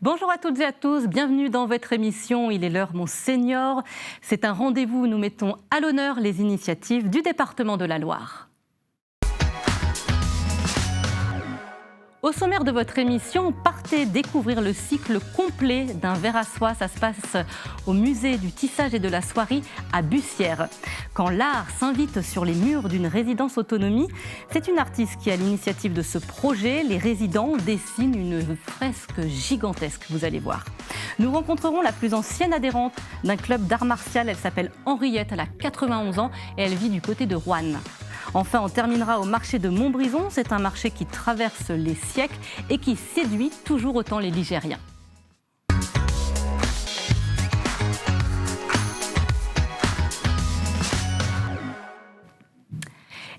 Bonjour à toutes et à tous, bienvenue dans votre émission Il est l'heure mon Senior. C'est un rendez-vous où nous mettons à l'honneur les initiatives du département de la Loire. Au sommaire de votre émission, partez découvrir le cycle complet d'un verre à soie. Ça se passe au musée du tissage et de la soierie à Bussière. Quand l'art s'invite sur les murs d'une résidence autonomie, c'est une artiste qui a l'initiative de ce projet. Les résidents dessinent une fresque gigantesque, vous allez voir. Nous rencontrerons la plus ancienne adhérente d'un club d'art martial. Elle s'appelle Henriette, elle a 91 ans et elle vit du côté de Roanne. Enfin, on terminera au marché de Montbrison. C'est un marché qui traverse les siècles et qui séduit toujours autant les Ligériens.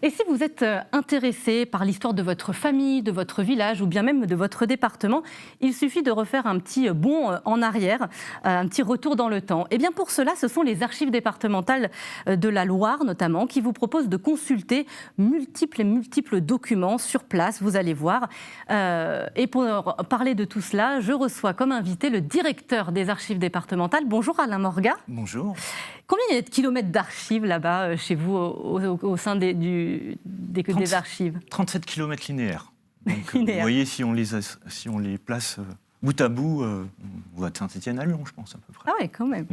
Et si vous êtes intéressé par l'histoire de votre famille, de votre village ou bien même de votre département, il suffit de refaire un petit bond en arrière, un petit retour dans le temps. Et bien pour cela, ce sont les archives départementales de la Loire notamment qui vous proposent de consulter multiples documents sur place, vous allez voir. Et pour parler de tout cela, je reçois comme invité le directeur des archives départementales. Bonjour Alain Morga. Bonjour. Combien il y a de kilomètres d'archives là-bas chez vous au sein des archives? 37 kilomètres linéaires. Donc, vous voyez, si on les place bout à bout, on voit de Saint-Étienne à Lyon, je pense, à peu près. Ah oui, quand même.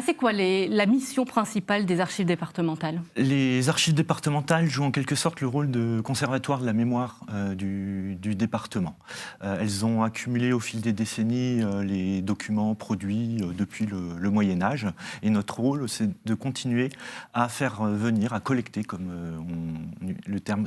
C'est quoi la mission principale des archives départementales? Les archives départementales jouent en quelque sorte le rôle de conservatoire de la mémoire du département. Elles ont accumulé au fil des décennies les documents produits depuis le Moyen-Âge. Et notre rôle, c'est de continuer à faire venir, à collecter,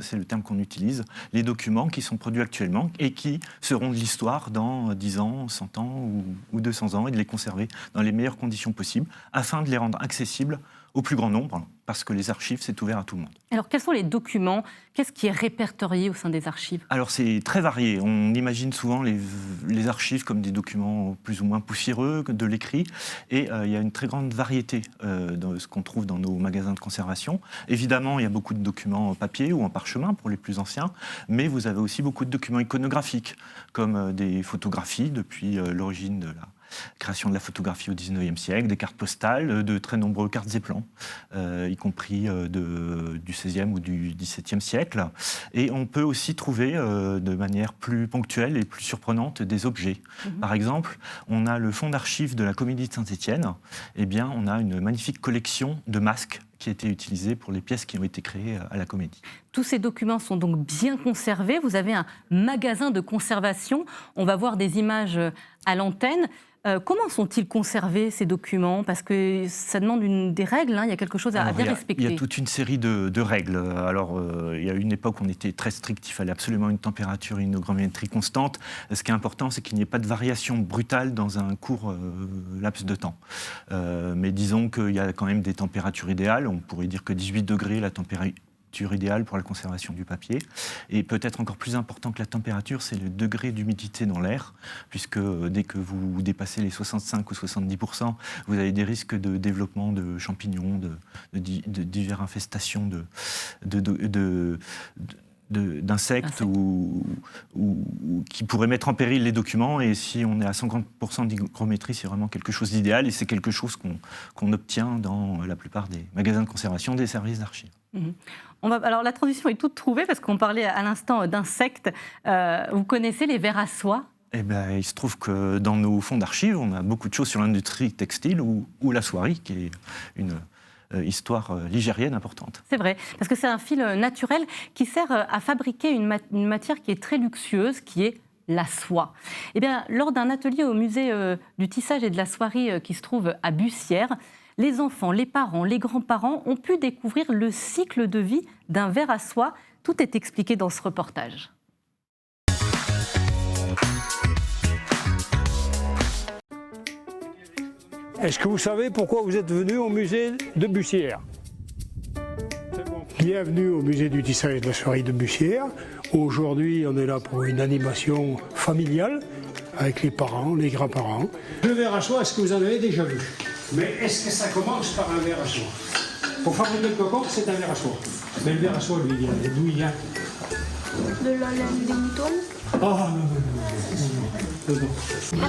c'est le terme qu'on utilise, les documents qui sont produits actuellement et qui seront de l'histoire dans 10 ans, 100 ans ou 200 ans et de les conserver dans les meilleures conditions possibles afin de les rendre accessibles au plus grand nombre parce que les archives, c'est ouvert à tout le monde. Alors, quels sont les documents? Qu'est-ce qui est répertorié au sein des archives? Alors, c'est très varié. On imagine souvent les archives comme des documents plus ou moins poussiéreux, de l'écrit, et il y a une très grande variété de ce qu'on trouve dans nos magasins de conservation. Évidemment, il y a beaucoup de documents en papier ou en parchemin pour les plus anciens, mais vous avez aussi beaucoup de documents iconographiques, comme des photographies depuis l'origine de la création de la photographie au XIXe siècle, des cartes postales, de très nombreux cartes et plans, y compris du XVIe ou du XVIIe siècle. Et on peut aussi trouver de manière plus ponctuelle et plus surprenante des objets. Par exemple, on a le fonds d'archives de la Comédie de Saint-Étienne. Eh bien, on a une magnifique collection de masques qui a été utilisée pour les pièces qui ont été créées à la Comédie. Tous ces documents sont donc bien conservés. Vous avez un magasin de conservation. On va voir des images à l'antenne. Comment sont-ils conservés, ces documents? Parce que ça demande des règles, hein, il y a quelque chose à bien respecter. Il y a toute une série de règles. Alors, il y a une époque où on était très strict, il fallait absolument une température et une hygrométrie constante. Ce qui est important, c'est qu'il n'y ait pas de variation brutale dans un court laps de temps. Mais disons qu'il y a quand même des températures idéales. On pourrait dire que 18 degrés, la température idéale pour la conservation du papier. Et peut-être encore plus important que la température, c'est le degré d'humidité dans l'air, puisque dès que vous dépassez les 65 ou 70%, vous avez des risques de développement de champignons, de diverses infestations d'insectes ou qui pourraient mettre en péril les documents. Et si on est à 50% d'hygrométrie, c'est vraiment quelque chose d'idéal et c'est quelque chose qu'on obtient dans la plupart des magasins de conservation, des services d'archives. Alors la transition est toute trouvée parce qu'on parlait à l'instant d'insectes. Vous connaissez les vers à soie? Eh bien, il se trouve que dans nos fonds d'archives, on a beaucoup de choses sur l'industrie textile ou la soierie, qui est une histoire ligérienne importante. C'est vrai, parce que c'est un fil naturel qui sert à fabriquer une matière qui est très luxueuse, qui est la soie. Eh bien, lors d'un atelier au musée du tissage et de la soierie qui se trouve à Bussière, les enfants, les parents, les grands-parents ont pu découvrir le cycle de vie d'un ver à soie. Tout est expliqué dans ce reportage. Est-ce que vous savez pourquoi vous êtes venu au musée de Bussière? Bienvenue au musée du tissage et de la soierie de Bussière. Aujourd'hui, on est là pour une animation familiale avec les parents, les grands-parents. Le ver à soie, est-ce que vous en avez déjà vu? Mais est-ce que ça commence par un ver à soie? Pour fabriquer le cocon, c'est un ver à soie. Mais le ver à soie, lui, d'où il vient? De la laine des moutons. Ah non. dedans.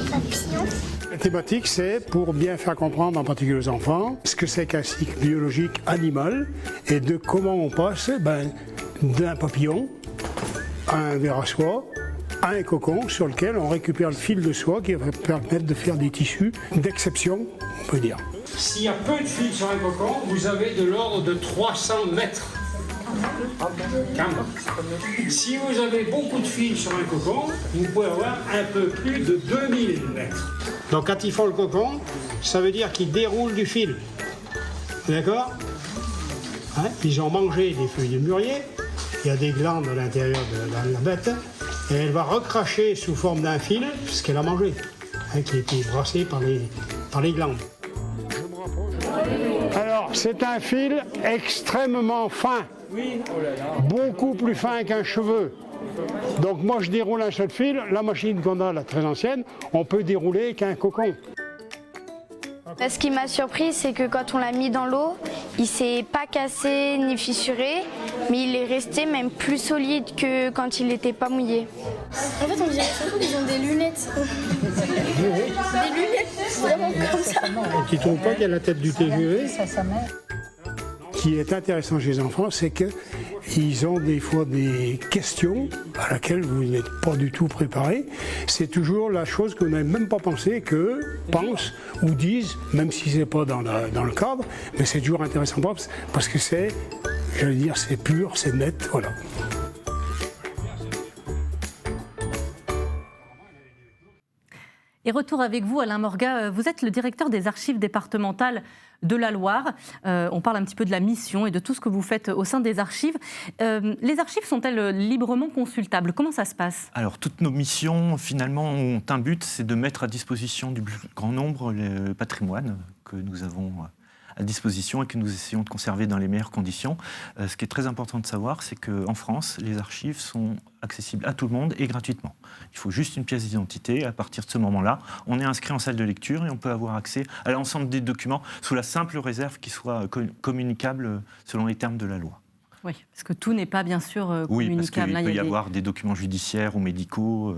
La thématique, c'est pour bien faire comprendre, en particulier aux enfants, ce que c'est qu'un cycle biologique animal et de comment on passe d'un papillon à un ver à soie, à un cocon sur lequel on récupère le fil de soie qui va permettre de faire des tissus d'exception, on peut dire. S'il y a peu de fil sur un cocon, vous avez de l'ordre de 300 mètres. Si vous avez beaucoup de fil sur un cocon, vous pouvez avoir un peu plus de 2000 mètres. Donc quand ils font le cocon, ça veut dire qu'ils déroulent du fil. D'accord ? Hein, ils ont mangé des feuilles de mûrier, il y a des glandes à l'intérieur de la bête, et elle va recracher sous forme d'un fil ce qu'elle a mangé, hein, qui a été brassé par les glandes. Alors, c'est un fil extrêmement fin, beaucoup plus fin qu'un cheveu. Donc moi, je déroule un seul fil. La machine qu'on a, la très ancienne, on peut dérouler qu'un cocon. Ce qui m'a surpris, c'est que quand on l'a mis dans l'eau, il s'est pas cassé ni fissuré, mais il est resté même plus solide que quand il n'était pas mouillé. En fait, on dirait surtout qu'ils ont des lunettes. Des lunettes, vraiment comme ça. Tu ne trouves pas qu'il y a la tête du TGV ? Ce qui est intéressant chez les enfants, c'est qu'ils ont des fois des questions à laquelle vous n'êtes pas du tout préparé. C'est toujours la chose que vous n'avez même pas pensé, qu'eux pensent ou disent, même si ce n'est pas dans le cadre, mais c'est toujours intéressant parce que c'est, j'allais dire, c'est pur, c'est net, voilà. Et retour avec vous, Alain Morgat. Vous êtes le directeur des archives départementales de la Loire. On parle un petit peu de la mission et de tout ce que vous faites au sein des archives. Les archives sont-elles librement consultables ? Comment ça se passe ? Alors, toutes nos missions, finalement, ont un but, c'est de mettre à disposition du plus grand nombre le patrimoine que nous avons à disposition et que nous essayons de conserver dans les meilleures conditions. Ce qui est très important de savoir, c'est qu'en France, les archives sont accessibles à tout le monde et gratuitement. Il faut juste une pièce d'identité. À partir de ce moment-là, on est inscrit en salle de lecture et on peut avoir accès à l'ensemble des documents sous la simple réserve qu'ils soient communicables selon les termes de la loi. Oui, parce que tout n'est pas bien sûr communicable. Oui, parce qu'il peut y avoir des documents judiciaires ou médicaux.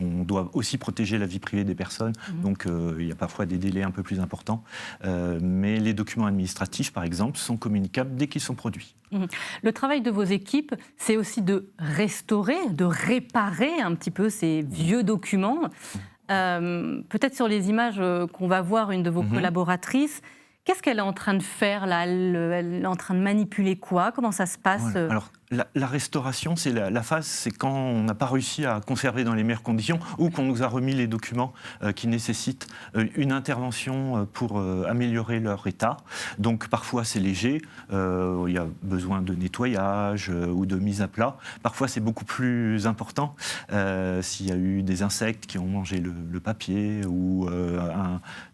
On doit aussi protéger la vie privée des personnes. Donc il y a parfois des délais un peu plus importants. Mais les documents administratifs, par exemple, sont communicables dès qu'ils sont produits. Le travail de vos équipes, c'est aussi de restaurer, de réparer un petit peu ces vieux documents. Peut-être sur les images qu'on va voir, une de vos collaboratrices, qu'est-ce qu'elle est en train de faire là ? Elle est en train de manipuler quoi ? Comment ça se passe ? Voilà. Alors, la restauration, c'est la phase, c'est quand on n'a pas réussi à conserver dans les meilleures conditions ou qu'on nous a remis les documents qui nécessitent une intervention pour améliorer leur état. Donc parfois c'est léger, il y a besoin de nettoyage ou de mise à plat. Parfois c'est beaucoup plus important s'il y a eu des insectes qui ont mangé le papier ou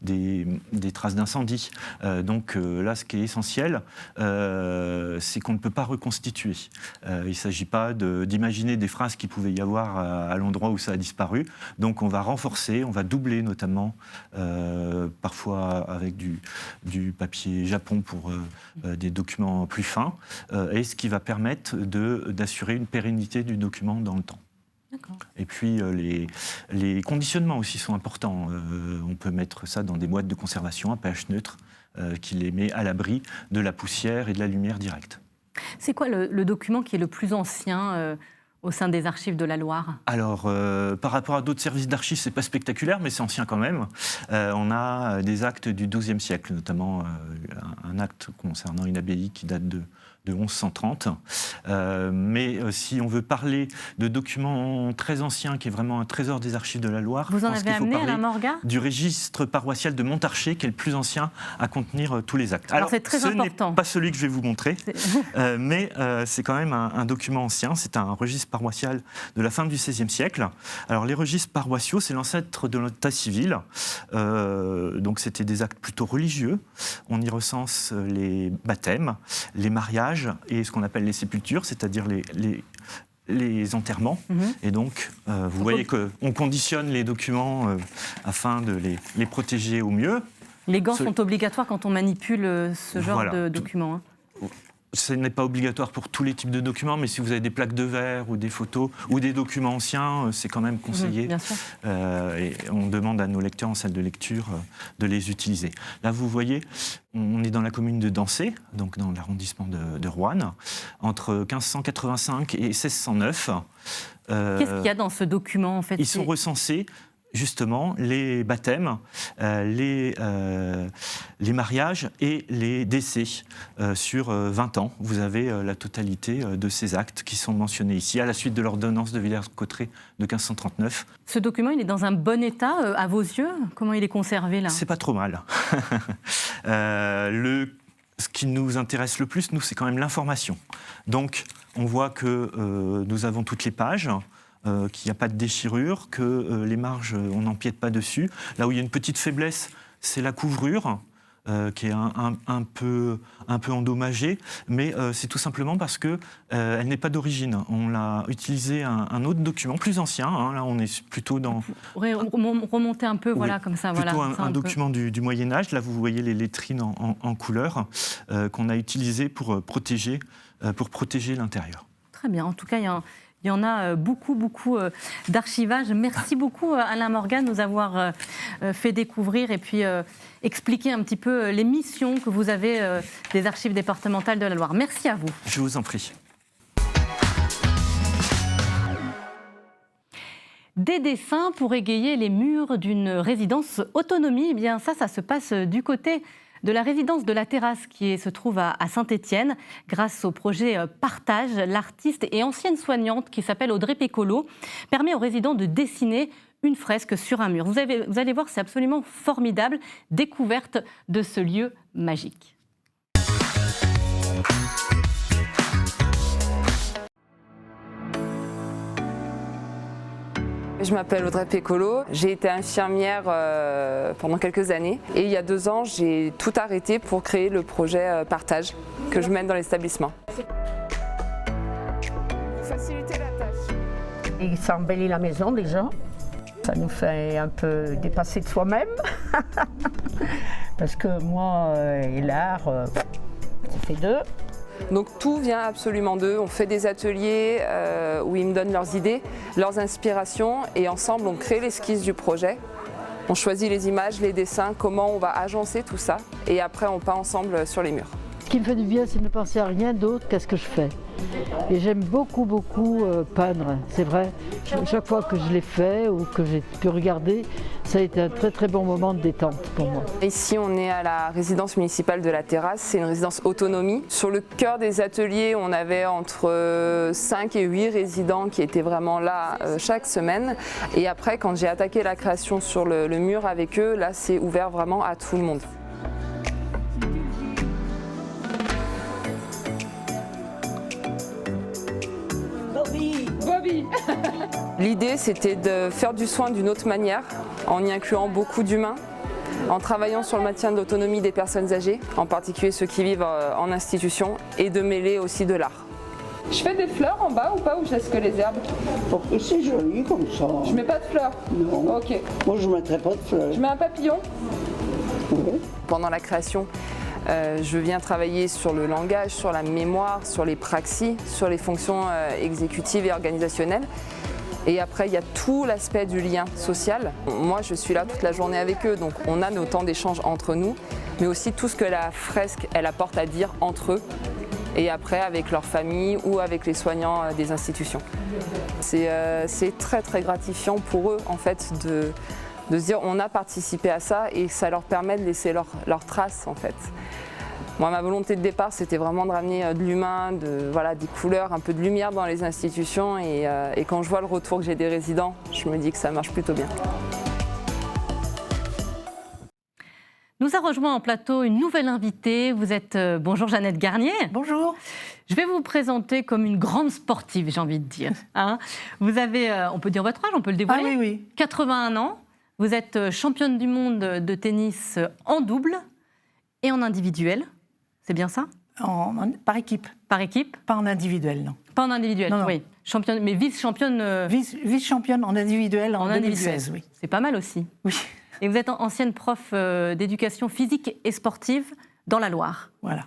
des traces d'incendie. Donc là, ce qui est essentiel, c'est qu'on ne peut pas reconstituer. Il ne s'agit pas d'imaginer des phrases qu'il pouvait y avoir à l'endroit où ça a disparu. Donc on va renforcer, on va doubler notamment, parfois avec du papier japon pour des documents plus fins, et ce qui va permettre d'assurer une pérennité du document dans le temps. D'accord. Et puis les conditionnements aussi sont importants. On peut mettre ça dans des boîtes de conservation à pH neutre qui les met à l'abri de la poussière et de la lumière directe. C'est quoi le document qui est le plus ancien au sein des archives de la Loire ? Alors, par rapport à d'autres services d'archives, c'est pas spectaculaire, mais c'est ancien quand même. On a des actes du XIIe siècle, notamment un acte concernant une abbaye qui date de 1130. Mais si on veut parler de documents très anciens, qui est vraiment un trésor des archives de la Loire, vous en avez amené, Alain Morgat ? Du registre paroissial de Montarcher, qui est le plus ancien à contenir tous les actes. Alors c'est très important. Ce n'est pas celui que je vais vous montrer, mais c'est quand même un document ancien. C'est un registre paroissial de la fin du XVIe siècle. Alors les registres paroissiaux, c'est l'ancêtre de l'état civil. Donc c'était des actes plutôt religieux. On y recense les baptêmes, les mariages et ce qu'on appelle les sépultures, c'est-à-dire les enterrements. Et donc, vous voyez qu'on conditionne les documents afin de les protéger au mieux. Les gants sont obligatoires quand on manipule ce genre de documents. ce n'est pas obligatoire pour tous les types de documents, mais si vous avez des plaques de verre ou des photos ou des documents anciens, c'est quand même conseillé. Bien sûr. Et on demande à nos lecteurs en salle de lecture de les utiliser. Là, vous voyez, on est dans la commune de Dancé, donc dans l'arrondissement de Roanne, entre 1585 et 1609. Qu'est-ce qu'il y a dans ce document en fait? Ils sont recensés justement les baptêmes, les mariages et les décès sur 20 ans. Vous avez la totalité de ces actes qui sont mentionnés ici, à la suite de l'ordonnance de Villers-Cotterêts de 1539. Ce document, il est dans un bon état à vos yeux? Comment il est conservé là? C'est pas trop mal. Ce qui nous intéresse le plus, nous, c'est quand même l'information. Donc, on voit que nous avons toutes les pages, qu'il n'y a pas de déchirure, que les marges, on n'empiète pas dessus. Là où il y a une petite faiblesse, c'est la couvrure, qui est un peu endommagée, mais c'est tout simplement parce qu'elle n'est pas d'origine. On a utilisé un autre document, plus ancien, hein, là on est plutôt dans... Remonter un peu, voilà, comme ça. Plutôt voilà, un document du Moyen-Âge, là vous voyez les lettrines en couleur, qu'on a utilisé pour protéger l'intérieur. Très bien, en tout cas, il y en a beaucoup d'archivage. Merci beaucoup Alain Morgan de nous avoir fait découvrir et puis expliquer un petit peu les missions que vous avez des archives départementales de la Loire. Merci à vous. Je vous en prie. Des dessins pour égayer les murs d'une résidence autonomie, eh bien ça se passe du côté de la résidence de la Terrasse qui se trouve à Saint-Étienne. Grâce au projet Partage, l'artiste et ancienne soignante qui s'appelle Audrey Pécolo permet aux résidents de dessiner une fresque sur un mur. Vous allez voir, c'est absolument formidable. Découverte de ce lieu magique. Je m'appelle Audrey Pécolo, j'ai été infirmière pendant quelques années et il y a 2 ans j'ai tout arrêté pour créer le projet Partage que je mène dans l'établissement. Faciliter la tâche. Et ça embellit la maison déjà, ça nous fait un peu dépasser de soi-même parce que moi et l'art, ça fait 2. Donc tout vient absolument d'eux, on fait des ateliers où ils me donnent leurs idées, leurs inspirations et ensemble on crée l'esquisse du projet. On choisit les images, les dessins, comment on va agencer tout ça et après on peint ensemble sur les murs. Ce qui me fait du bien, c'est de ne penser à rien d'autre qu'à ce que je fais. Et j'aime beaucoup peindre, c'est vrai. Chaque fois que je l'ai fait ou que j'ai pu regarder, ça a été un très bon moment de détente pour moi. Ici on est à la résidence municipale de la Terrasse, c'est une résidence autonomie. Sur le cœur des ateliers, on avait entre 5 et 8 résidents qui étaient vraiment là chaque semaine. Et après quand j'ai attaqué la création sur le mur avec eux, là c'est ouvert vraiment à tout le monde. L'idée, c'était de faire du soin d'une autre manière, en y incluant beaucoup d'humains, en travaillant sur le maintien de l'autonomie des personnes âgées, en particulier ceux qui vivent en institution, et de mêler aussi de l'art. Je fais des fleurs en bas ou pas, ou je laisse que les herbes? C'est joli comme ça. Je mets pas de fleurs? Non. Ok. Moi, je ne mettrais pas de fleurs. Je mets un papillon? Oui. Pendant la création, je viens travailler sur le langage, sur la mémoire, sur les praxis, sur les fonctions exécutives et organisationnelles. Et après, il y a tout l'aspect du lien social. Moi, je suis là toute la journée avec eux, donc on a nos temps d'échange entre nous, mais aussi tout ce que la fresque, elle apporte à dire entre eux, et après avec leur famille ou avec les soignants des institutions. C'est très gratifiant pour eux, en fait, de se dire on a participé à ça et ça leur permet de laisser leur trace, en fait. Moi, ma volonté de départ, c'était vraiment de ramener de l'humain, des couleurs, un peu de lumière dans les institutions. Et quand je vois le retour que j'ai des résidents, je me dis que ça marche plutôt bien. Nous a rejoint en plateau une nouvelle invitée. Vous êtes... bonjour Jeannette Garnier. Bonjour. Je vais vous présenter comme une grande sportive, j'ai envie de dire. Hein, vous avez, on peut dire votre âge, on peut le dévoiler. Ah oui. 81 ans. Vous êtes championne du monde de tennis en double et en individuel. C'est bien ça? Par équipe. Par équipe? Pas en individuel, non. Pas en individuel, non. Oui. Championne, mais vice-championne... Vice-championne en individuel en 2016, oui. C'est pas mal aussi. Oui. Et vous êtes ancienne prof d'éducation physique et sportive dans la Loire. Voilà.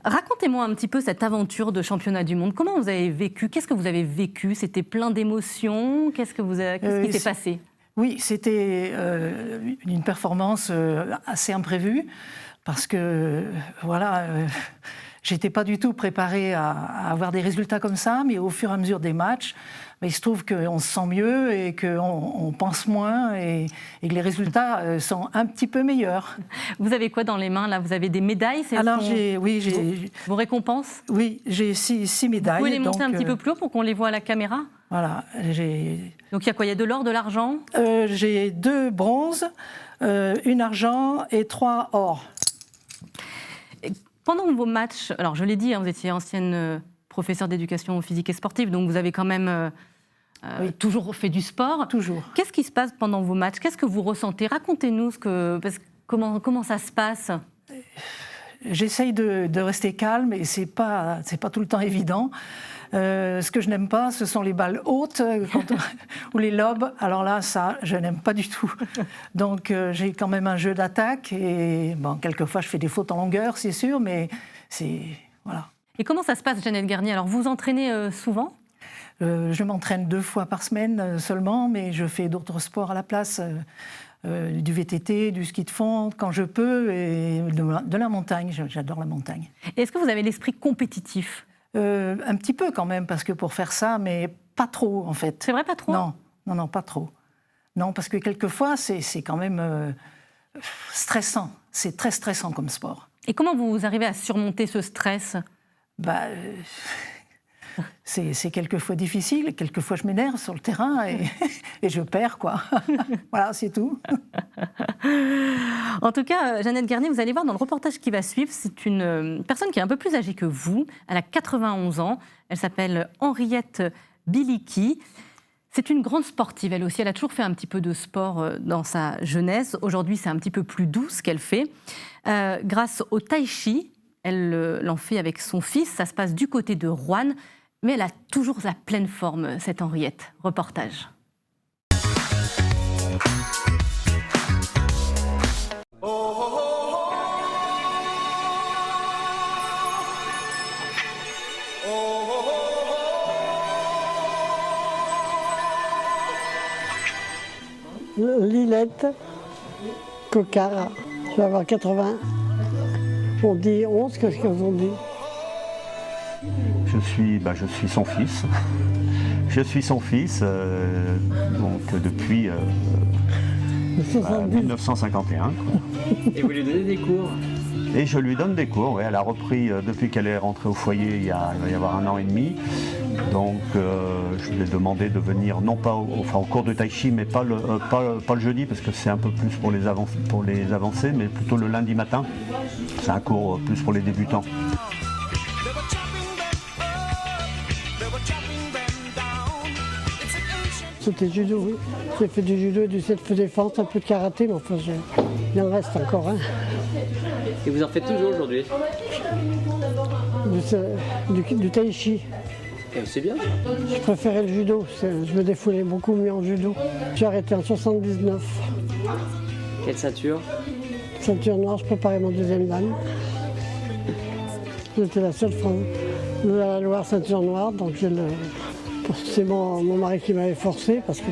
Racontez-moi un petit peu cette aventure de championnat du monde. Comment vous avez vécu? Qu'est-ce que vous avez vécu? C'était plein d'émotions? Qu'est-ce qui s'est passé? Oui, c'était une performance assez imprévue parce que, voilà, j'étais pas du tout préparée à avoir des résultats comme ça, mais au fur et à mesure des matchs, il se trouve qu'on se sent mieux et qu'on pense moins et que les résultats sont un petit peu meilleurs. Vous avez quoi dans les mains là? Vous avez des médailles? Alors j'ai vos récompenses? Oui, j'ai 6 médailles. Vous pouvez les monter un petit peu plus haut pour qu'on les voit à la caméra? Voilà. Donc il y a quoi? Il y a de l'or, de l'argent? J'ai 2 bronzes, 1 argent et 3 or. Pendant vos matchs, alors je l'ai dit, vous étiez ancienne professeure d'éducation physique et sportive, donc vous avez quand même toujours fait du sport. Toujours. Qu'est-ce qui se passe pendant vos matchs? Qu'est-ce que vous ressentez? Racontez-nous comment ça se passe. J'essaye de rester calme et c'est pas tout le temps évident. Ce que je n'aime pas, ce sont les balles hautes ou les lobes. Alors là, ça, je n'aime pas du tout. Donc j'ai quand même un jeu d'attaque et bon, quelquefois je fais des fautes en longueur, c'est sûr, mais c'est voilà. Et comment ça se passe, Jeannette Garnier? Alors vous entraînez souvent? Je m'entraîne 2 fois par semaine seulement, mais je fais d'autres sports à la place. Du VTT, du ski de fond, quand je peux, et de la montagne. J'adore la montagne. Et est-ce que vous avez l'esprit compétitif? Un petit peu quand même, parce que pour faire ça, mais pas trop en fait. C'est vrai, pas trop? Non, pas trop. Non, parce que quelquefois, c'est quand même stressant. C'est très stressant comme sport. Et comment vous arrivez à surmonter ce stress? C'est quelquefois difficile, quelquefois je m'énerve sur le terrain et je perds, quoi. Voilà, c'est tout. En tout cas, Jeannette Garnier, vous allez voir dans le reportage qui va suivre, c'est une personne qui est un peu plus âgée que vous. Elle a 91 ans, elle s'appelle Henriette Bilicki. C'est une grande sportive, elle aussi. Elle a toujours fait un petit peu de sport dans sa jeunesse. Aujourd'hui, c'est un petit peu plus doux ce qu'elle fait. Grâce au tai chi, elle l'en fait avec son fils. Ça se passe du côté de Roanne. Mais elle a toujours la pleine forme, cette Henriette. Reportage. Lilette Cocara, je vais avoir 80. On dit 11, qu'est-ce qu'on dit? Je suis son fils. Je suis son fils donc depuis 1951. Et vous lui donnez des cours? Et je lui donne des cours, oui. Elle a repris depuis qu'elle est rentrée au foyer il va y avoir 1 an et demi. Donc je lui ai demandé de venir, non pas au cours de tai chi, mais pas le jeudi, parce que c'est un peu plus pour les avancés, mais plutôt le lundi matin. C'est un cours plus pour les débutants. C'était judo, oui. J'ai fait du judo, du self-défense, un peu de karaté, mais enfin, il en reste encore. Hein. Et vous en faites toujours aujourd'hui? Du tai chi. C'est bien. Je préférais le judo, je me défoulais beaucoup mieux en judo. J'ai arrêté en 79. Quelle ceinture? Ceinture noire, je préparais mon 2e dan. J'étais la seule de la Loire ceinture noire, donc c'est mon mari qui m'avait forcé, parce que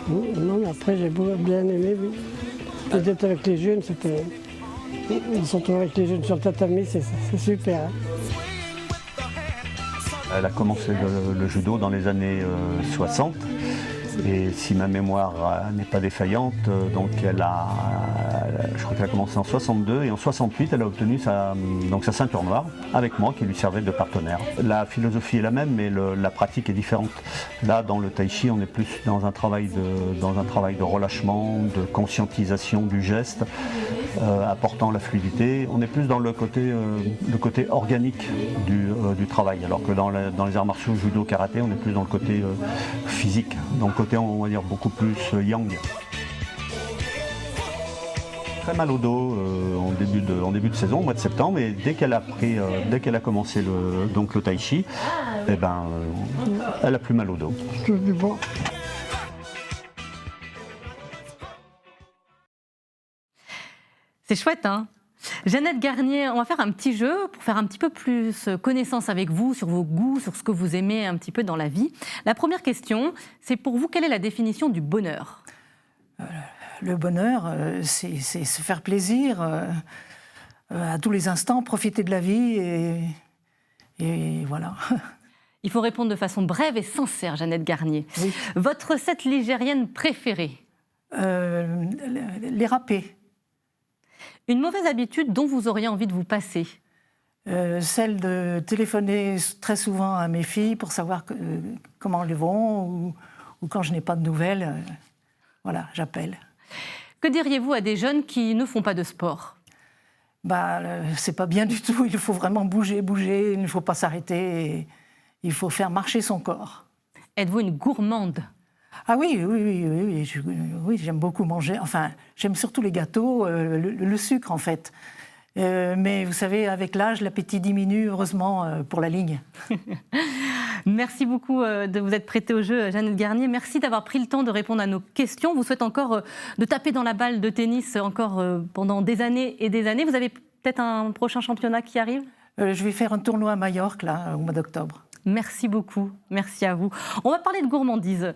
bon, non, mais après j'ai bien aimé. Oui. J'étais avec les jeunes, ils sont tous avec les jeunes sur le tatami, c'est super. Hein. Elle a commencé le judo dans les années 60. Et si ma mémoire n'est pas défaillante, donc je crois qu'elle a commencé en 62 et en 68 elle a obtenu sa ceinture noire avec moi qui lui servait de partenaire. La philosophie est la même mais la pratique est différente. Là dans le tai chi on est plus dans un travail de relâchement, de conscientisation du geste, apportant la fluidité. On est plus dans le côté organique du travail alors que dans les arts martiaux judo, karaté on est plus dans le côté physique. Donc côté on va dire beaucoup plus yang. Très mal au dos en début de saison, au mois de septembre, et dès qu'elle a commencé le tai chi, elle a plus mal au dos. C'est chouette, hein? Jeannette Garnier, on va faire un petit jeu pour faire un petit peu plus connaissance avec vous, sur vos goûts, sur ce que vous aimez un petit peu dans la vie. La première question, c'est pour vous, quelle est la définition du bonheur ? Le bonheur, c'est se faire plaisir à tous les instants, profiter de la vie et voilà. Il faut répondre de façon brève et sincère, Jeannette Garnier. Oui. Votre recette ligérienne préférée ? Les râpés. Une mauvaise habitude dont vous auriez envie de vous passer ? Celle de téléphoner très souvent à mes filles pour savoir comment elles vont ou quand je n'ai pas de nouvelles, voilà, j'appelle. Que diriez-vous à des jeunes qui ne font pas de sport ? C'est pas bien du tout, il faut vraiment bouger, il ne faut pas s'arrêter, il faut faire marcher son corps. Êtes-vous une gourmande ? Ah oui, j'aime beaucoup manger. Enfin, j'aime surtout les gâteaux, le sucre en fait. Mais vous savez, avec l'âge, l'appétit diminue, heureusement, pour la ligne. Merci beaucoup de vous être prêtée au jeu, Jeannette Garnier. Merci d'avoir pris le temps de répondre à nos questions. Vous souhaite encore de taper dans la balle de tennis encore pendant des années et des années. Vous avez peut-être un prochain championnat qui arrive ? Je vais faire un tournoi à Majorque, là, au mois d'octobre. Merci beaucoup, merci à vous. On va parler de gourmandise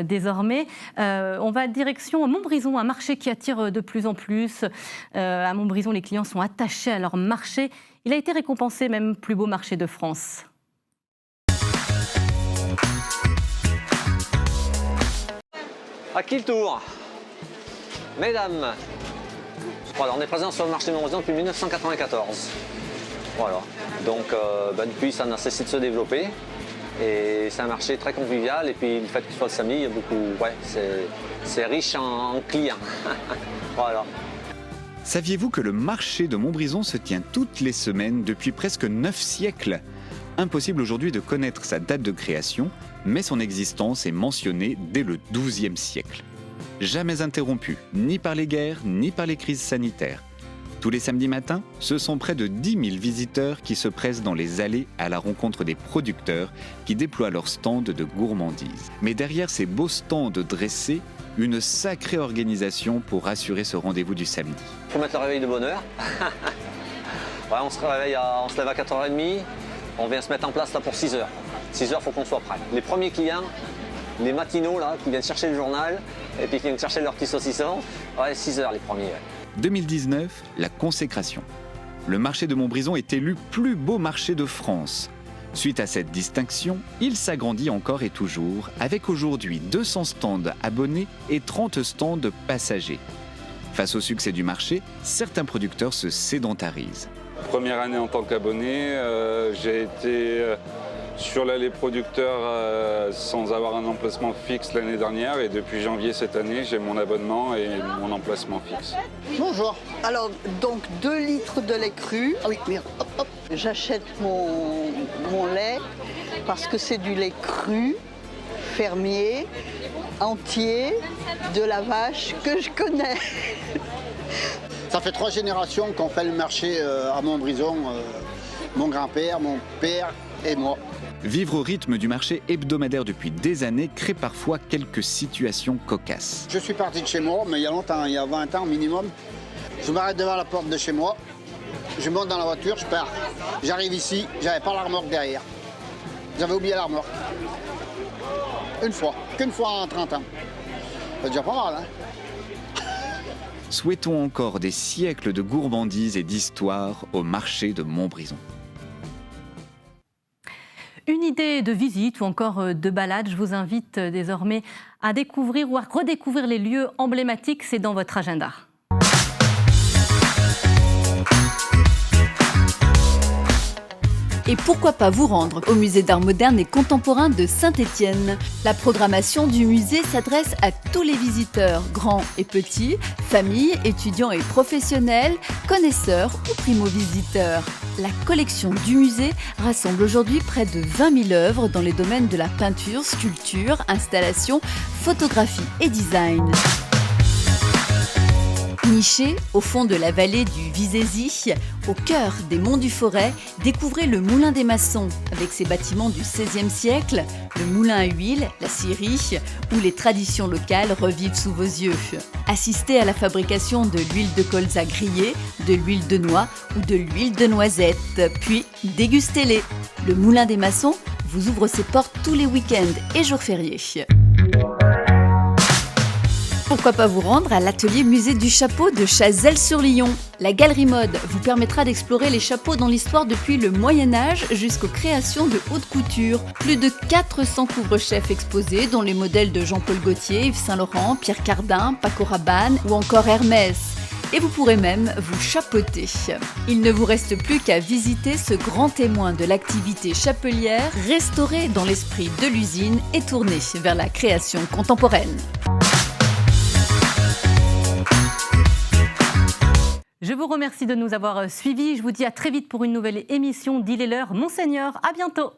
désormais. On va direction Montbrison, un marché qui attire de plus en plus. À Montbrison, les clients sont attachés à leur marché. Il a été récompensé même plus beau marché de France. À qui le tour ? Mesdames, voilà, on est présent sur le marché de Montbrison depuis 1994. Voilà, donc depuis ça n'a cessé de se développer et c'est un marché très convivial et puis le fait qu'il soit le samedi, il y a beaucoup, c'est riche en clients. Voilà. Saviez-vous que le marché de Montbrison se tient toutes les semaines depuis presque 9 siècles ? Impossible aujourd'hui de connaître sa date de création, mais son existence est mentionnée dès le XIIe siècle. Jamais interrompu, ni par les guerres, ni par les crises sanitaires. Tous les samedis matins, ce sont près de 10 000 visiteurs qui se pressent dans les allées à la rencontre des producteurs qui déploient leurs stands de gourmandise. Mais derrière ces beaux stands dressés, une sacrée organisation pour assurer ce rendez-vous du samedi. Il faut mettre le réveil de bonne heure. On se lève à 4h30, on vient se mettre en place là pour 6h. 6h, il faut qu'on soit prêt. Les premiers clients, les matinaux là, qui viennent chercher le journal et puis qui viennent chercher leur petit saucisson, 6h les premiers. 2019, la consécration. Le marché de Montbrison est élu plus beau marché de France. Suite à cette distinction, il s'agrandit encore et toujours, avec aujourd'hui 200 stands abonnés et 30 stands passagers. Face au succès du marché, certains producteurs se sédentarisent. Première année en tant qu'abonné, j'ai été sur l'allée producteur sans avoir un emplacement fixe l'année dernière et depuis janvier cette année, j'ai mon abonnement et mon emplacement fixe. Bonjour. Alors, donc 2 litres de lait cru. Ah oui, mais hop. J'achète mon lait parce que c'est du lait cru, fermier, entier, de la vache que je connais. Ça fait 3 générations qu'on fait le marché à Montbrison, mon grand-père, mon père et moi. Vivre au rythme du marché hebdomadaire depuis des années crée parfois quelques situations cocasses. Je suis parti de chez moi, mais il y a longtemps, il y a 20 ans minimum. Je m'arrête devant la porte de chez moi, je monte dans la voiture, je pars. J'arrive ici, j'avais pas la remorque derrière. J'avais oublié la remorque. Qu'une fois en 30 ans. C'est déjà pas mal, hein? Souhaitons encore des siècles de gourmandise et d'histoire au marché de Montbrison. Une idée de visite ou encore de balade, je vous invite désormais à découvrir ou à redécouvrir les lieux emblématiques, c'est dans votre agenda. Et pourquoi pas vous rendre au musée d'art moderne et contemporain de Saint-Étienne. La programmation du musée s'adresse à tous les visiteurs, grands et petits, familles, étudiants et professionnels, connaisseurs ou primo-visiteurs. La collection du musée rassemble aujourd'hui près de 20 000 œuvres dans les domaines de la peinture, sculpture, installation, photographie et design. Niché au fond de la vallée du Vizézy, au cœur des monts du Forêt, découvrez le Moulin des Maçons avec ses bâtiments du XVIe siècle, le moulin à huile, la scierie, où les traditions locales revivent sous vos yeux. Assistez à la fabrication de l'huile de colza grillée, de l'huile de noix ou de l'huile de noisette, puis dégustez-les. Le Moulin des Maçons vous ouvre ses portes tous les week-ends et jours fériés. Pourquoi pas vous rendre à l'atelier musée du chapeau de Chazelles-sur-Lyon. La galerie mode vous permettra d'explorer les chapeaux dans l'histoire depuis le Moyen-Âge jusqu'aux créations de haute couture. Plus de 400 couvre-chefs exposés, dont les modèles de Jean-Paul Gaultier, Yves Saint-Laurent, Pierre Cardin, Paco Rabanne ou encore Hermès. Et vous pourrez même vous chapeauter. Il ne vous reste plus qu'à visiter ce grand témoin de l'activité chapelière, restauré dans l'esprit de l'usine et tourné vers la création contemporaine. Je vous remercie de nous avoir suivis. Je vous dis à très vite pour une nouvelle émission d'Il est l'heure. Monseigneur, à bientôt.